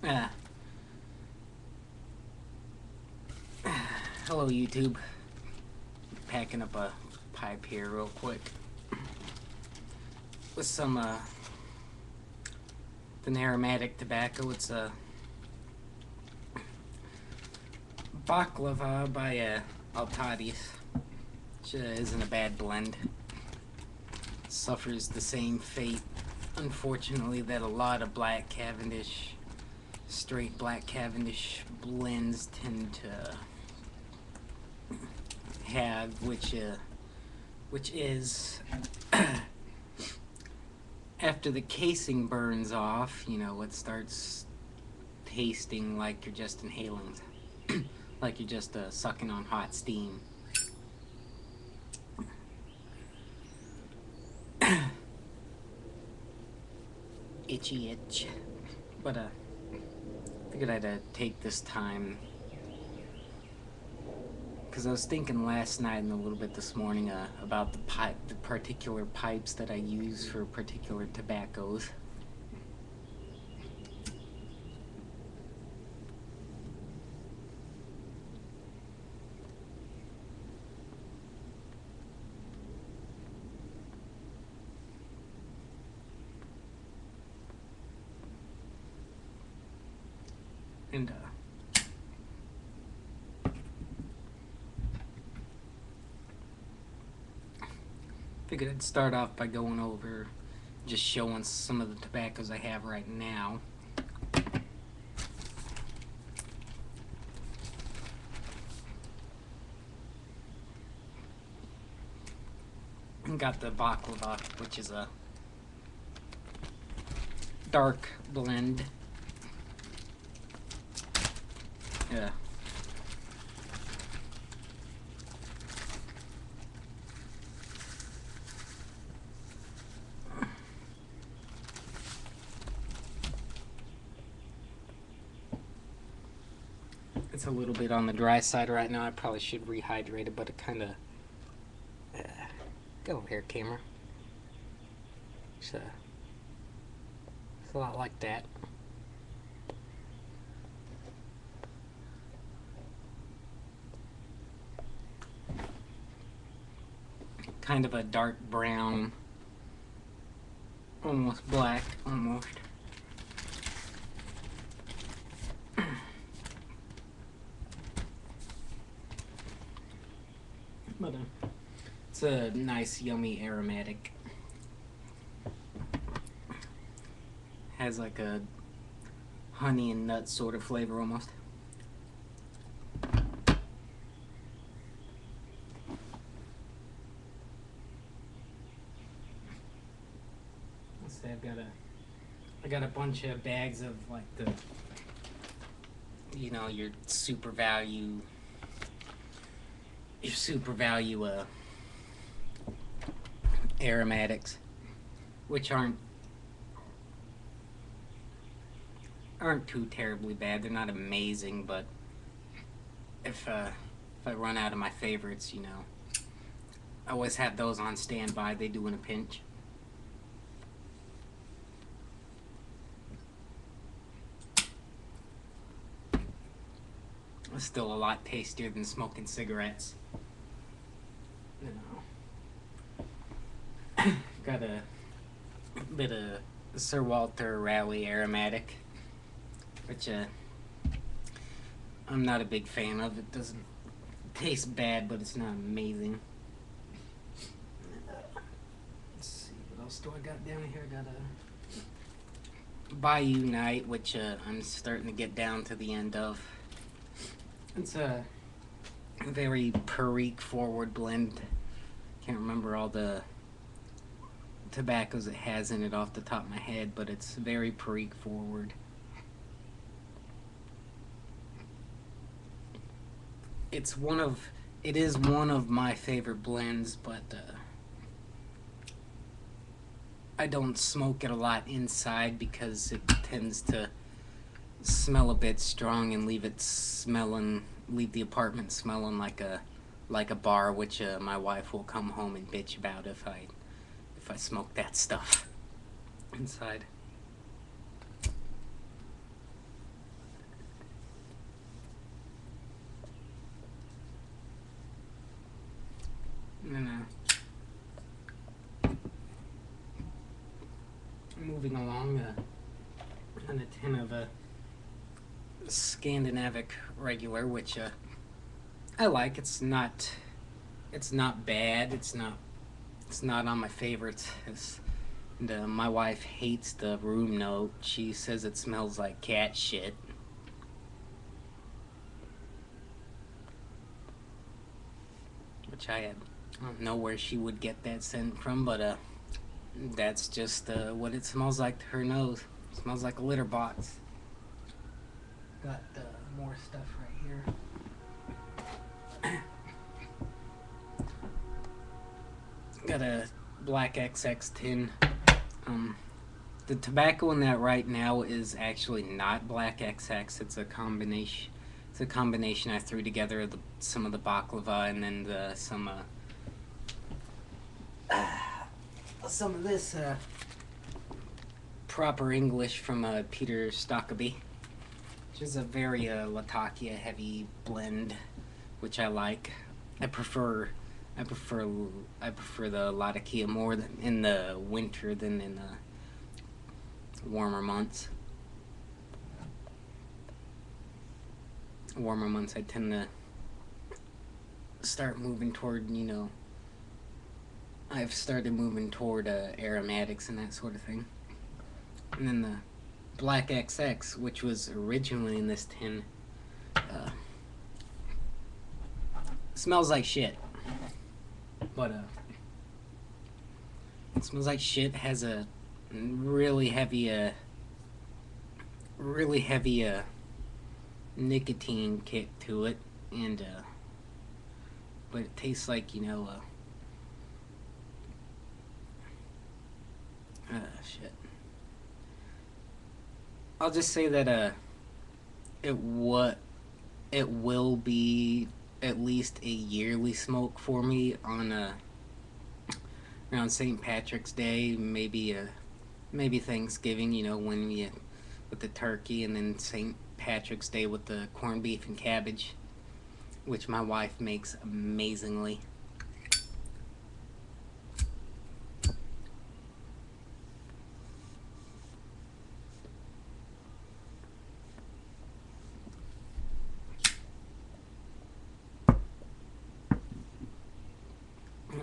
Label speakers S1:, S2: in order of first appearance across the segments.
S1: Uh, Hello YouTube. Packing up a pipe here real quick with some the aromatic tobacco. It's a baklava by Altadis, which isn't a bad blend. It suffers the same fate, unfortunately, that a lot of black Cavendish, straight black Cavendish blends tend to have, which is after the casing burns off, you know, it starts tasting like you're just inhaling, like you're just sucking on hot steam. Itchy itch. But figured I'd take this time, because I was thinking last night and a little bit this morning about the particular pipes that I use for particular tobaccos. And figured I'd start off by going over, just showing some of the tobaccos I have right now. And got the baklava, which is a dark blend. Yeah. It's a little bit on the dry side right now. I probably should rehydrate it, but it kind of... Go over here, camera. It's a lot like that. Kind of a dark brown, almost black, almost. But it's a nice, yummy aromatic. Has like a honey and nut sort of flavor almost. Let's say I got a bunch of bags of like the, you know, your super value aromatics, which aren't too terribly bad. They're not amazing, but if I run out of my favorites, you know, I always have those on standby. They do in a pinch. It's still a lot tastier than smoking cigarettes. You know. Got a bit of Sir Walter Raleigh aromatic, which I'm not a big fan of. It doesn't taste bad, but it's not amazing. Let's see, what else do I got down here? I got a Bayou Night, which I'm starting to get down to the end of. It's a very Perique forward blend. Can't remember all the tobaccos it has in it off the top of my head, but it's very Perique forward. It is one of my favorite blends, but I don't smoke it a lot inside because it tends to smell a bit strong and leave the apartment smelling like a bar, which my wife will come home and bitch about if I smoke that stuff inside. moving along on a tin of a Scandinavic regular, which I like. It's not bad. It's not on my favorites. And my wife hates the room note. She says it smells like cat shit. Which I don't know where she would get that scent from, but that's just what it smells like to her nose. It smells like a litter box. Got more stuff right here. Got a black XX tin. The tobacco in that right now is actually not black XX. It's a combination. It's a combination I threw together of some of the baklava and then some of this proper English from Peter Stokkeby, which is a very Latakia heavy blend, which I like. I prefer the Latakia more in the winter than in the warmer months. Warmer months I tend to start moving toward, I've started moving toward aromatics and that sort of thing. And then the black XX, which was originally in this tin, smells like shit. But it smells like shit, has a really heavy nicotine kick to it, and but it tastes like, shit. I'll just say that it will be at least a yearly smoke for me on around St. Patrick's Day, maybe Thanksgiving, when we with the turkey, and then St. Patrick's Day with the corned beef and cabbage, which my wife makes amazingly.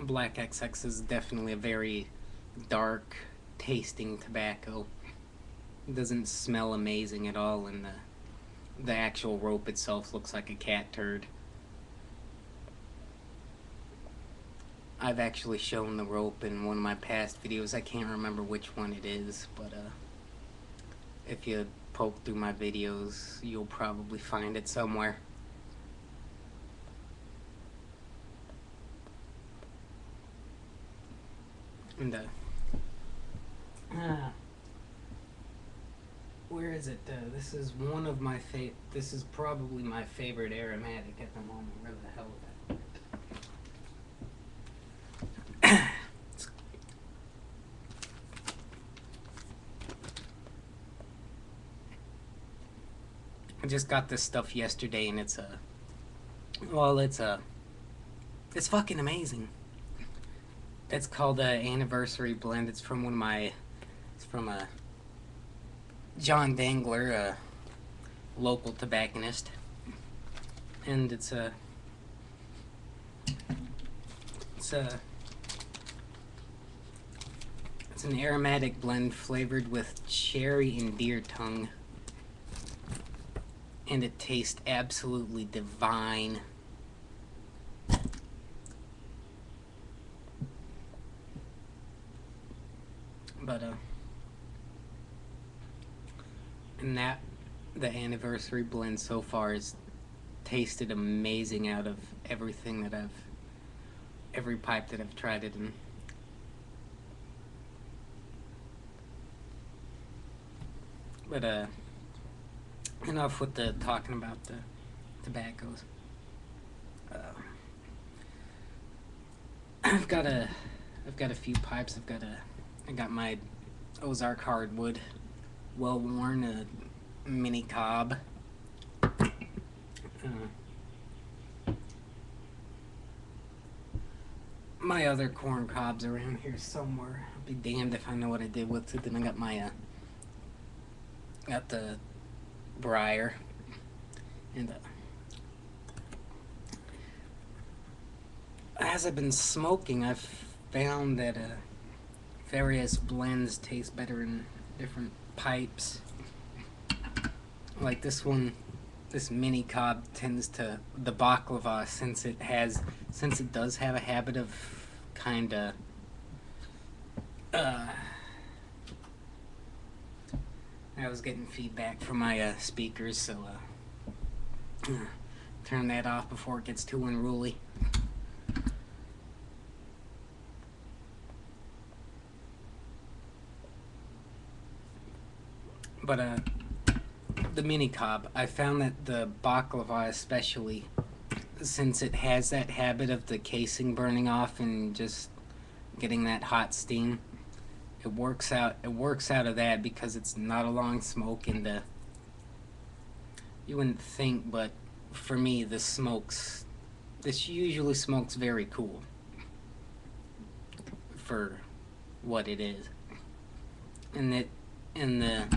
S1: Black XX is definitely a very dark tasting tobacco. It doesn't smell amazing at all, and the actual rope itself looks like a cat turd. I've actually shown the rope in one of my past videos. I can't remember which one it is, but if you poke through my videos, you'll probably find it somewhere. And where is it? This is one of my this is probably my favorite aromatic at the moment. Where the hell is that? I just got this stuff yesterday, and it's fucking amazing. It's called Anniversary Blend. It's from John Dangler, a local tobacconist, and it's an aromatic blend flavored with cherry and deer tongue, and it tastes absolutely divine. But and the anniversary blend so far has tasted amazing out of everything that every pipe that I've tried it in. But enough with the talking about the tobaccos. I've got a few pipes. I got my Ozark hardwood, well worn, mini cob. my other corn cobs around here somewhere. I'll be damned if I know what I did with it. Then I got my got the briar, and as I've been smoking, I've found that various blends taste better in different pipes. Like this one, this mini cob tends to the baklava, since it does have a habit of kind of I was getting feedback from my speakers, so turn that off before it gets too unruly. But the mini cob, I found that the baklava especially, since it has that habit of the casing burning off and just getting that hot steam, it works out of that because it's not a long smoke, and you wouldn't think, but for me this usually smokes very cool for what it is. And the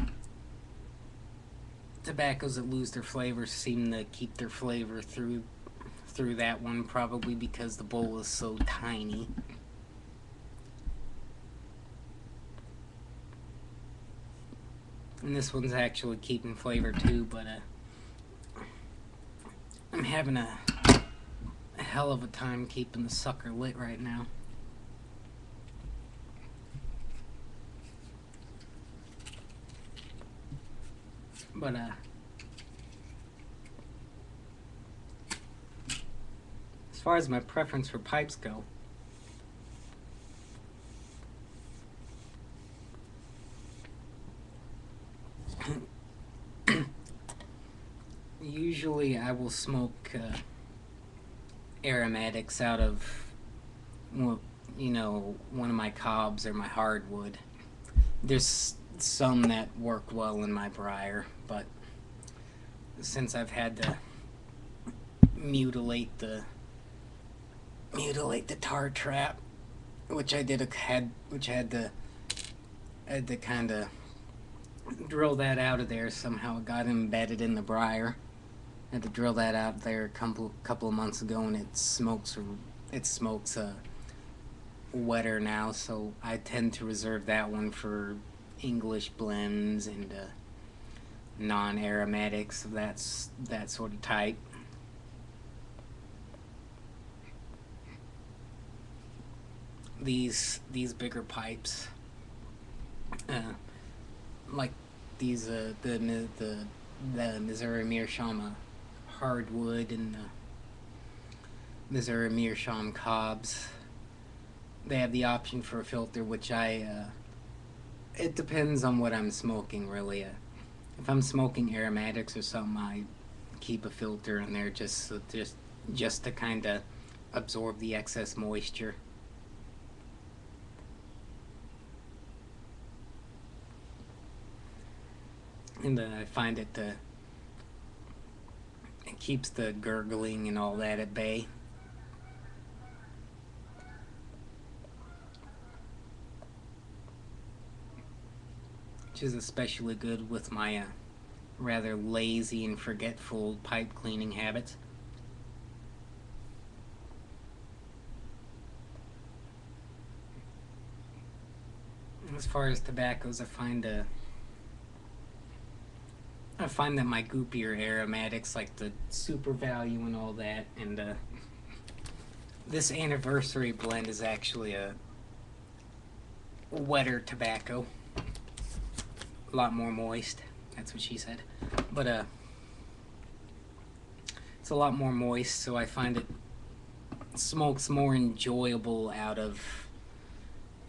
S1: tobaccos that lose their flavor seem to keep their flavor through that one, probably because the bowl is so tiny. And this one's actually keeping flavor too, but I'm having a hell of a time keeping the sucker lit right now. But as far as my preference for pipes go, usually I will smoke aromatics out of, well, one of my cobs or my hardwood. There's some that work well in my briar, but since I've had to mutilate the tar trap, which I had to kind of drill that out of there somehow. It got embedded in the briar. I had to drill that out there a couple of months ago, and it smokes wetter now, so I tend to reserve that one for English blends and non-aromatics of that sort of type. These bigger pipes, like these the Missouri Meerschaum hardwood and the Missouri Meerschaum cobs, they have the option for a filter, which it depends on what I'm smoking, really. If I'm smoking aromatics or something, I keep a filter in there just to kind of absorb the excess moisture. And I find it keeps the gurgling and all that at bay. Which is especially good with my rather lazy and forgetful pipe cleaning habits. As far as tobaccos, I find that my goopier aromatics, like the Super Value and all that, and this Anniversary blend is actually a wetter tobacco. A lot more moist. That's what she said. But it's a lot more moist, so I find it smokes more enjoyable out of,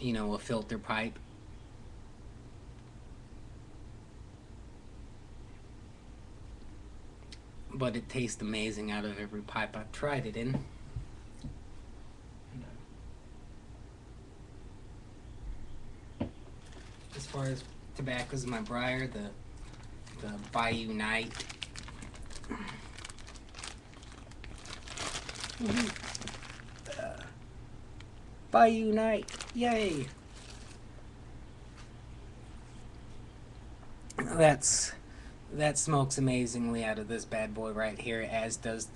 S1: a filter pipe. But it tastes amazing out of every pipe I've tried it in. As far as tobaccos in my briar, the Bayou Night. Bayou night. Yay. That's that smokes amazingly out of this bad boy right here, as does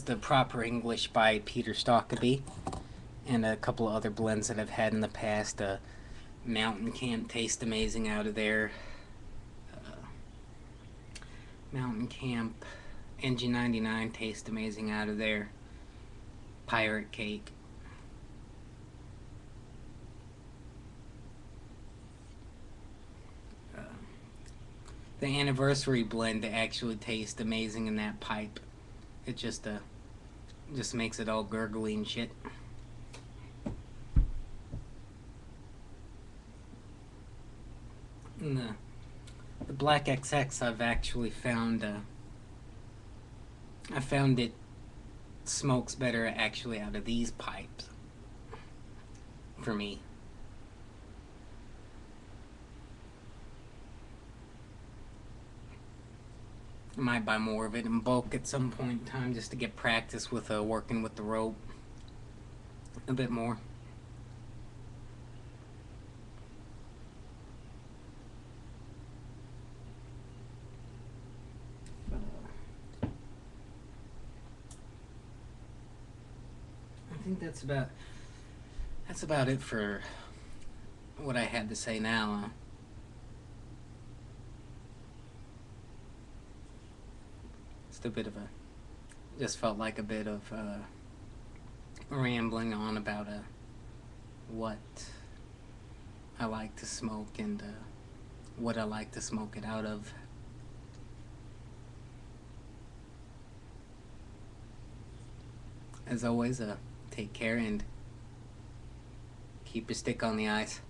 S1: the Proper English by Peter Stockaby, and a couple of other blends that I've had in the past. Mountain Camp tastes amazing out of there. Mountain Camp NG99 tastes amazing out of there. Pirate Cake. The anniversary blend actually tastes amazing in that pipe. It just makes it all gurgly and shit. And the Black XX I've actually found I found it smokes better actually out of these pipes for me. I might buy more of it in bulk at some point in time just to get practice with working with the rope a bit more. I think that's about it for what I had to say now. Just a bit of a, just felt like a bit of rambling on about what I like to smoke and what I like to smoke it out of. As always, take care and keep your stick on the ice.